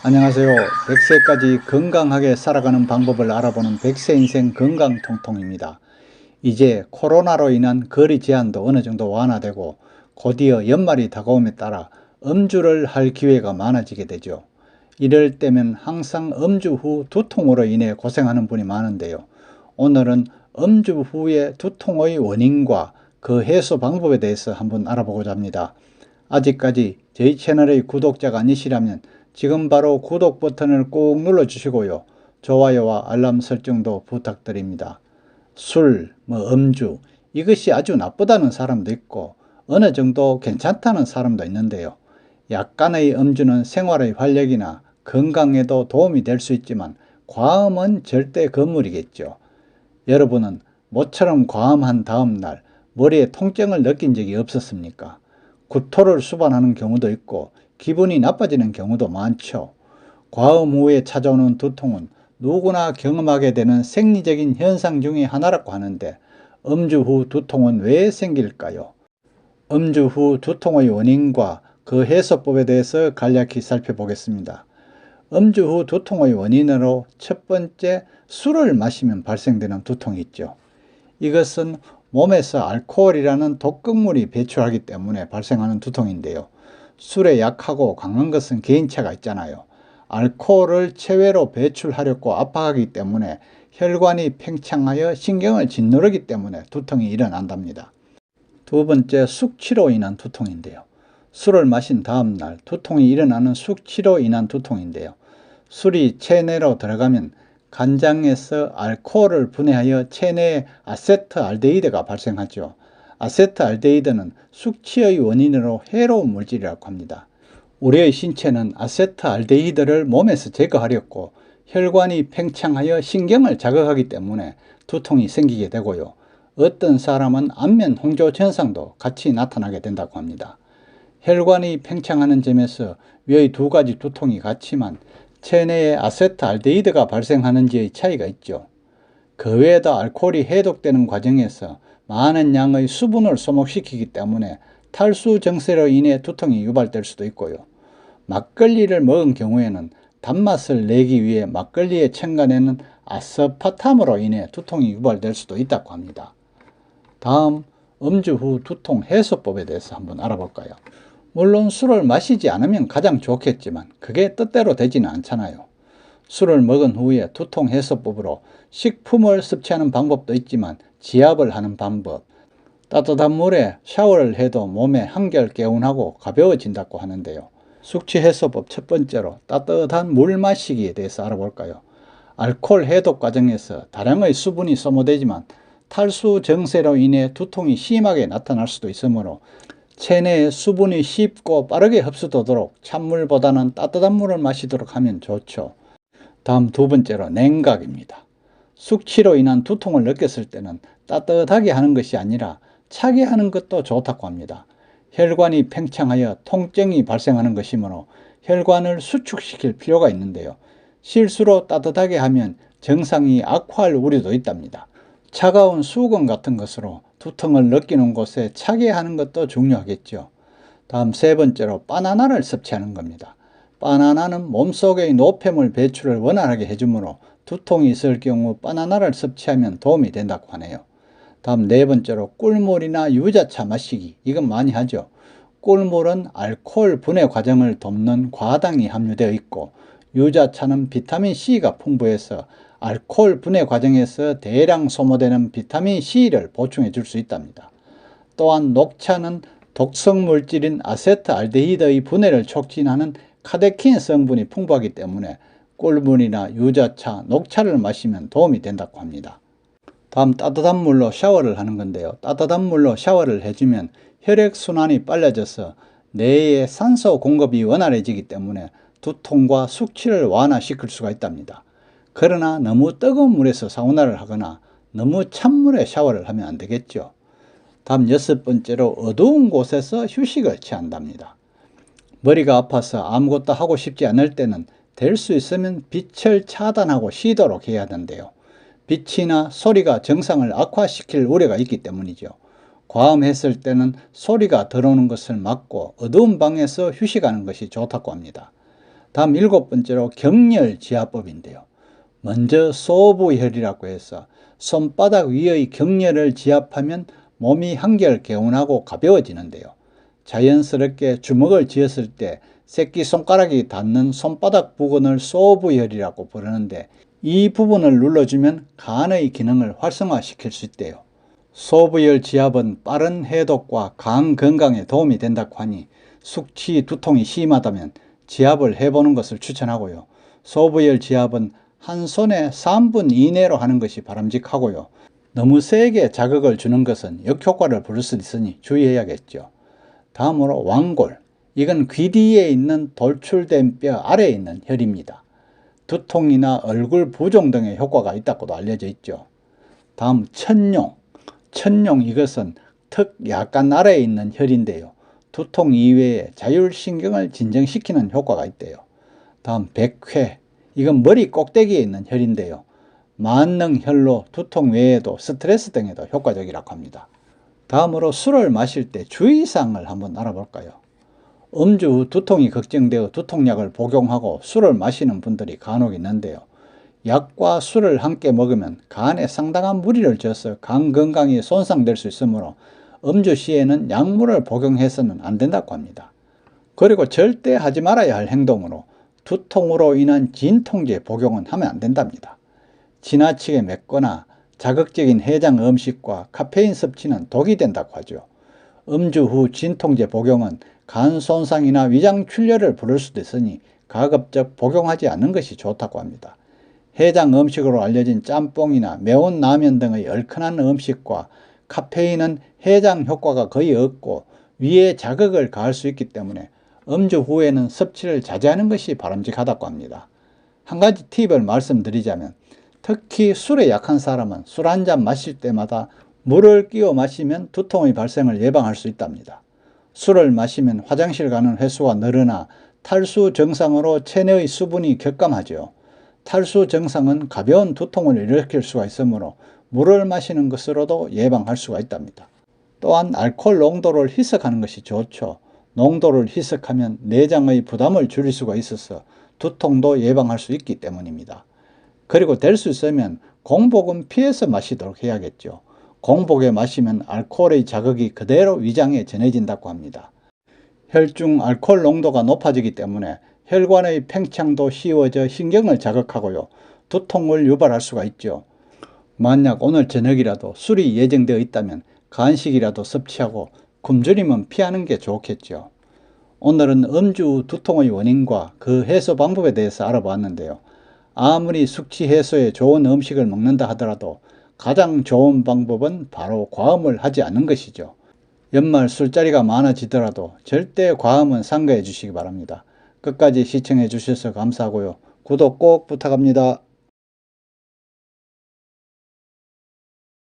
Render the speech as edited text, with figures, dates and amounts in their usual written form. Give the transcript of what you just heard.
안녕하세요. 100세까지 건강하게 살아가는 방법을 알아보는 100세 인생 건강통통입니다. 이제 코로나로 인한 거리 제한도 어느 정도 완화되고 곧이어 연말이 다가옴에 따라 음주를 할 기회가 많아지게 되죠. 이럴 때면 항상 음주 후 두통으로 인해 고생하는 분이 많은데요. 오늘은 음주 후의 두통의 원인과 그 해소 방법에 대해서 한번 알아보고자 합니다. 아직까지 저희 채널의 구독자가 아니시라면 지금 바로 구독 버튼을 꼭 눌러주시고요. 좋아요와 알람 설정도 부탁드립니다. 술, 음주, 이것이 아주 나쁘다는 사람도 있고 어느 정도 괜찮다는 사람도 있는데요. 약간의 음주는 생활의 활력이나 건강에도 도움이 될 수 있지만 과음은 절대 금물이겠죠. 여러분은 모처럼 과음한 다음 날 머리에 통증을 느낀 적이 없었습니까? 구토를 수반하는 경우도 있고 기분이 나빠지는 경우도 많죠. 과음 후에 찾아오는 두통은 누구나 경험하게 되는 생리적인 현상 중의 하나라고 하는데 음주 후 두통은 왜 생길까요? 음주 후 두통의 원인과 그 해소법에 대해서 간략히 살펴보겠습니다. 음주 후 두통의 원인으로 첫 번째, 술을 마시면 발생되는 두통이 있죠. 이것은 몸에서 알코올이라는 독극물이 배출하기 때문에 발생하는 두통인데요. 술에 약하고 강한 것은 개인차가 있잖아요. 알코올을 체외로 배출하려고 압박하기 때문에 혈관이 팽창하여 신경을 짓누르기 때문에 두통이 일어난답니다. 두 번째, 숙취로 인한 두통인데요. 술을 마신 다음 날 두통이 일어나는 숙취로 인한 두통인데요. 술이 체내로 들어가면 간장에서 알코올을 분해하여 체내에 아세트알데히드가 발생하죠. 아세트알데히드는 숙취의 원인으로 해로운 물질이라고 합니다. 우리의 신체는 아세트알데히드를 몸에서 제거하려고 혈관이 팽창하여 신경을 자극하기 때문에 두통이 생기게 되고요. 어떤 사람은 안면 홍조 현상도 같이 나타나게 된다고 합니다. 혈관이 팽창하는 점에서 위의 두 가지 두통이 같지만 체내에 아세트알데히드가 발생하는지의 차이가 있죠. 그 외에도 알코올이 해독되는 과정에서 많은 양의 수분을 소모시키기 때문에 탈수 증세로 인해 두통이 유발될 수도 있고요. 막걸리를 먹은 경우에는 단맛을 내기 위해 막걸리에 첨가되는 아스파탐으로 인해 두통이 유발될 수도 있다고 합니다. 다음, 음주 후 두통 해소법에 대해서 한번 알아볼까요? 물론 술을 마시지 않으면 가장 좋겠지만 그게 뜻대로 되지는 않잖아요. 술을 먹은 후에 두통 해소법으로 식품을 섭취하는 방법도 있지만 지압을 하는 방법, 따뜻한 물에 샤워를 해도 몸에 한결 개운하고 가벼워진다고 하는데요. 숙취 해소법 첫 번째로 따뜻한 물 마시기에 대해서 알아볼까요? 알코올 해독 과정에서 다량의 수분이 소모되지만 탈수 증세로 인해 두통이 심하게 나타날 수도 있으므로 체내에 수분이 쉽고 빠르게 흡수되도록 찬물보다는 따뜻한 물을 마시도록 하면 좋죠. 다음 두 번째로 냉각입니다. 숙취로 인한 두통을 느꼈을 때는 따뜻하게 하는 것이 아니라 차게 하는 것도 좋다고 합니다. 혈관이 팽창하여 통증이 발생하는 것이므로 혈관을 수축시킬 필요가 있는데요. 실수로 따뜻하게 하면 증상이 악화할 우려도 있답니다. 차가운 수건 같은 것으로 두통을 느끼는 곳에 차게 하는 것도 중요하겠죠. 다음 세 번째로 바나나를 섭취하는 겁니다. 바나나는 몸속의 노폐물 배출을 원활하게 해주므로 두통이 있을 경우 바나나를 섭취하면 도움이 된다고 하네요. 다음 네 번째로 꿀물이나 유자차 마시기. 이건 많이 하죠. 꿀물은 알코올 분해 과정을 돕는 과당이 함유되어 있고 유자차는 비타민C가 풍부해서 알코올 분해 과정에서 대량 소모되는 비타민C를 보충해 줄 수 있답니다. 또한 녹차는 독성 물질인 아세트알데히드의 분해를 촉진하는 카테킨 성분이 풍부하기 때문에 꿀물이나 유자차, 녹차를 마시면 도움이 된다고 합니다. 다음 따뜻한 물로 샤워를 하는 건데요. 따뜻한 물로 샤워를 해주면 혈액순환이 빨라져서 뇌에 산소 공급이 원활해지기 때문에 두통과 숙취를 완화시킬 수가 있답니다. 그러나 너무 뜨거운 물에서 사우나를 하거나 너무 찬 물에 샤워를 하면 안 되겠죠. 다음 여섯 번째로 어두운 곳에서 휴식을 취한답니다. 머리가 아파서 아무것도 하고 싶지 않을 때는 될 수 있으면 빛을 차단하고 쉬도록 해야 하는데요. 빛이나 소리가 증상을 악화시킬 우려가 있기 때문이죠. 과음했을 때는 소리가 들어오는 것을 막고 어두운 방에서 휴식하는 것이 좋다고 합니다. 다음 7번째로 경렬지압법인데요. 먼저 소부혈이라고 해서 손바닥 위의 경렬을 지압하면 몸이 한결 개운하고 가벼워지는데요. 자연스럽게 주먹을 쥐었을 때 새끼손가락이 닿는 손바닥 부근을 소부혈이라고 부르는데, 이 부분을 눌러주면 간의 기능을 활성화시킬 수 있대요. 소부혈 지압은 빠른 해독과 간 건강에 도움이 된다고 하니 숙취, 두통이 심하다면 지압을 해보는 것을 추천하고요. 소부혈 지압은 한 손에 3분 이내로 하는 것이 바람직하고요. 너무 세게 자극을 주는 것은 역효과를 부를 수 있으니 주의해야겠죠. 다음으로 왕골. 이건 귀 뒤에 있는 돌출된 뼈 아래에 있는 혈입니다. 두통이나 얼굴 부종 등의 효과가 있다고도 알려져 있죠. 다음 천룡. 천룡, 이것은 턱 약간 아래에 있는 혈인데요. 두통 이외에 자율신경을 진정시키는 효과가 있대요. 다음 백회. 이건 머리 꼭대기에 있는 혈인데요. 만능혈로 두통 외에도 스트레스 등에도 효과적이라고 합니다. 다음으로 술을 마실 때 주의사항을 한번 알아볼까요? 음주 후 두통이 걱정되어 두통약을 복용하고 술을 마시는 분들이 간혹 있는데요. 약과 술을 함께 먹으면 간에 상당한 무리를 줘서 간 건강이 손상될 수 있으므로 음주 시에는 약물을 복용해서는 안 된다고 합니다. 그리고 절대 하지 말아야 할 행동으로 두통으로 인한 진통제 복용은 하면 안 된답니다. 지나치게 맵거나 자극적인 해장 음식과 카페인 섭취는 독이 된다고 하죠. 음주 후 진통제 복용은 간 손상이나 위장 출혈을 부를 수도 있으니 가급적 복용하지 않는 것이 좋다고 합니다. 해장 음식으로 알려진 짬뽕이나 매운 라면 등의 얼큰한 음식과 카페인은 해장 효과가 거의 없고 위에 자극을 가할 수 있기 때문에 음주 후에는 섭취를 자제하는 것이 바람직하다고 합니다. 한 가지 팁을 말씀드리자면, 특히 술에 약한 사람은 술 한 잔 마실 때마다 물을 끼워 마시면 두통의 발생을 예방할 수 있답니다. 술을 마시면 화장실 가는 횟수가 늘어나 탈수 증상으로 체내의 수분이 격감하죠. 탈수 증상은 가벼운 두통을 일으킬 수가 있으므로 물을 마시는 것으로도 예방할 수가 있답니다. 또한 알코올 농도를 희석하는 것이 좋죠. 농도를 희석하면 내장의 부담을 줄일 수가 있어서 두통도 예방할 수 있기 때문입니다. 그리고 될 수 있으면 공복은 피해서 마시도록 해야겠죠. 공복에 마시면 알코올의 자극이 그대로 위장에 전해진다고 합니다. 혈중 알코올 농도가 높아지기 때문에 혈관의 팽창도 쉬워져 신경을 자극하고요. 두통을 유발할 수가 있죠. 만약 오늘 저녁이라도 술이 예정되어 있다면 간식이라도 섭취하고 굶주림은 피하는 게 좋겠죠. 오늘은 음주 후 두통의 원인과 그 해소 방법에 대해서 알아보았는데요. 아무리 숙취 해소에 좋은 음식을 먹는다 하더라도 가장 좋은 방법은 바로 과음을 하지 않는 것이죠. 연말 술자리가 많아지더라도 절대 과음은 삼가해 주시기 바랍니다. 끝까지 시청해 주셔서 감사하고요. 구독 꼭 부탁합니다.